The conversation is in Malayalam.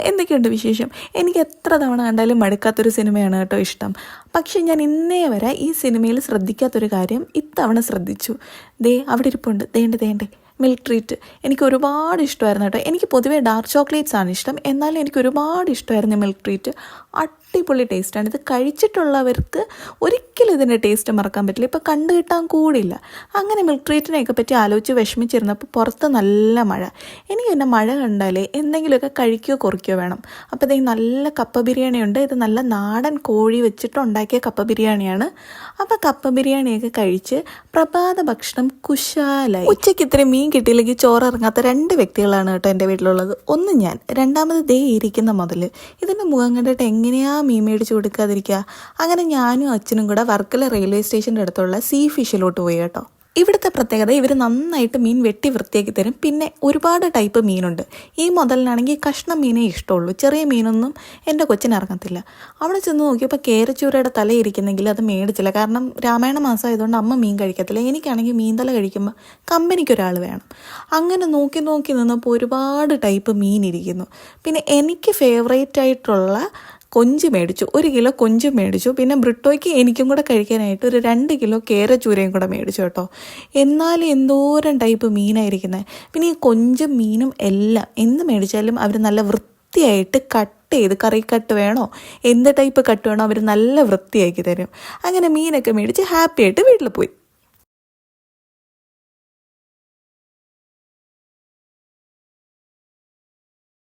എന്തൊക്കെയുണ്ട് വിശേഷം? എനിക്ക് എത്ര തവണ കണ്ടാലും മടുക്കാത്തൊരു സിനിമയാണ് കേട്ടോ ഇഷ്ടം. പക്ഷെ ഞാൻ ഇന്നേ വരെ ഈ സിനിമയിൽ ശ്രദ്ധിക്കാത്തൊരു കാര്യം ഇത്തവണ ശ്രദ്ധിച്ചു. ദേ അവിടെ ഇരിപ്പുണ്ട്, ദേണ്ടേ മിൽക്ക് ട്രീറ്റ്. എനിക്ക് ഒരുപാട് ഇഷ്ടമായിരുന്നു കേട്ടോ. എനിക്ക് പൊതുവേ ഡാർക്ക് ചോക്ലേറ്റ്സ് ആണ് ഇഷ്ടം, എന്നാലും എനിക്ക് ഒരുപാട് ഇഷ്ടമായിരുന്നു മിൽക്ക് ട്രീറ്റ്. അടിപൊളി ടേസ്റ്റാണ്. ഇത് കഴിച്ചിട്ടുള്ളവർക്ക് ഒരിക്കലും ഇതിൻ്റെ ടേസ്റ്റ് മറക്കാൻ പറ്റില്ല. ഇപ്പോൾ കണ്ടു കിട്ടാൻ കൂടില്ല. അങ്ങനെ മിൽക്ക് ട്രീറ്റിനെയൊക്കെ പറ്റി ആലോചിച്ച് വിഷമിച്ചിരുന്നപ്പോൾ പുറത്ത് നല്ല മഴ. എനിക്ക് പിന്നെ മഴ കണ്ടാലേ എന്തെങ്കിലുമൊക്കെ കഴിക്കുകയോ കുറിക്കുകയോ വേണം. അപ്പോൾ ഇത് നല്ല കപ്പ ബിരിയാണി ഉണ്ട്. ഇത് നല്ല നാടൻ കോഴി വെച്ചിട്ട് ഉണ്ടാക്കിയ കപ്പ ബിരിയാണിയാണ്. അപ്പോൾ കപ്പ ബിരിയാണിയൊക്കെ കഴിച്ച് പ്രഭാത ഭക്ഷണം കുശാലായി. ഉച്ചയ്ക്ക് ഇത്രയും മീൻ കിട്ടിയില്ലെങ്കിൽ ചോറിറങ്ങാത്ത 2 വ്യക്തികളാണ് കേട്ടോ എൻ്റെ വീട്ടിലുള്ളത്. ഒന്ന് ഞാൻ, രണ്ടാമത് ദേ ഇരിക്കുന്ന മുതൽ. ഇതിൻ്റെ മുഖം കണ്ടിട്ട് എങ്ങനെയാ മീൻ മേടിച്ച് കൊടുക്കാതിരിക്കുക. അങ്ങനെ ഞാനും അച്ഛനും കൂടെ വർക്കല റെയിൽവേ സ്റ്റേഷൻ്റെ അടുത്തുള്ള സീ ഫിഷിലോട്ട് പോയി കേട്ടോ. ഇവിടുത്തെ പ്രത്യേകത, ഇവർ നന്നായിട്ട് മീൻ വെട്ടി വൃത്തിയാക്കി തരും. പിന്നെ ഒരുപാട് ടൈപ്പ് മീനുണ്ട്. ഈ മുതലിനാണെങ്കിൽ കഷ്ണം മീനേ ഇഷ്ടമുള്ളൂ. ചെറിയ മീനൊന്നും എൻ്റെ കൊച്ചിന് ഇറങ്ങത്തില്ല. അവിടെ ചെന്ന് നോക്കിയപ്പോൾ കേരച്ചൂരയുടെ തല ഇരിക്കുന്നെങ്കിൽ അത് മേടിച്ചില്ല. കാരണം രാമായണ മാസം ആയതുകൊണ്ട് അമ്മ മീൻ കഴിക്കത്തില്ല. എനിക്കാണെങ്കിൽ മീൻ തല കഴിക്കുമ്പോൾ കമ്പനിക്കൊരാൾ വേണം. അങ്ങനെ നോക്കി നിന്നപ്പോൾ ഒരുപാട് ടൈപ്പ് മീൻ ഇരിക്കുന്നു. പിന്നെ എനിക്ക് ഫേവറേറ്റ് ആയിട്ടുള്ള കൊഞ്ച് മേടിച്ചു. 1 കിലോ കൊഞ്ച് മേടിച്ചു. പിന്നെ ബ്രിട്ടോയ്ക്ക് എനിക്കും കൂടെ കഴിക്കാനായിട്ട് ഒരു 2 കിലോ കേരച്ചൂരയും കൂടെ മേടിച്ചു കേട്ടോ. എന്നാലും എന്തോരം ടൈപ്പ് മീനായിരിക്കുന്നത്. പിന്നെ ഈ കൊഞ്ചും മീനും എല്ലാം എന്ത് മേടിച്ചാലും അവർ നല്ല വൃത്തിയായിട്ട് കട്ട് ചെയ്ത്, കറി കട്ട് വേണോ എന്ത് ടൈപ്പ് കട്ട് വേണോ അവർ നല്ല വൃത്തിയാക്കി തരും. അങ്ങനെ മീനൊക്കെ മേടിച്ച് ഹാപ്പി ആയിട്ട് വീട്ടിൽ പോയി.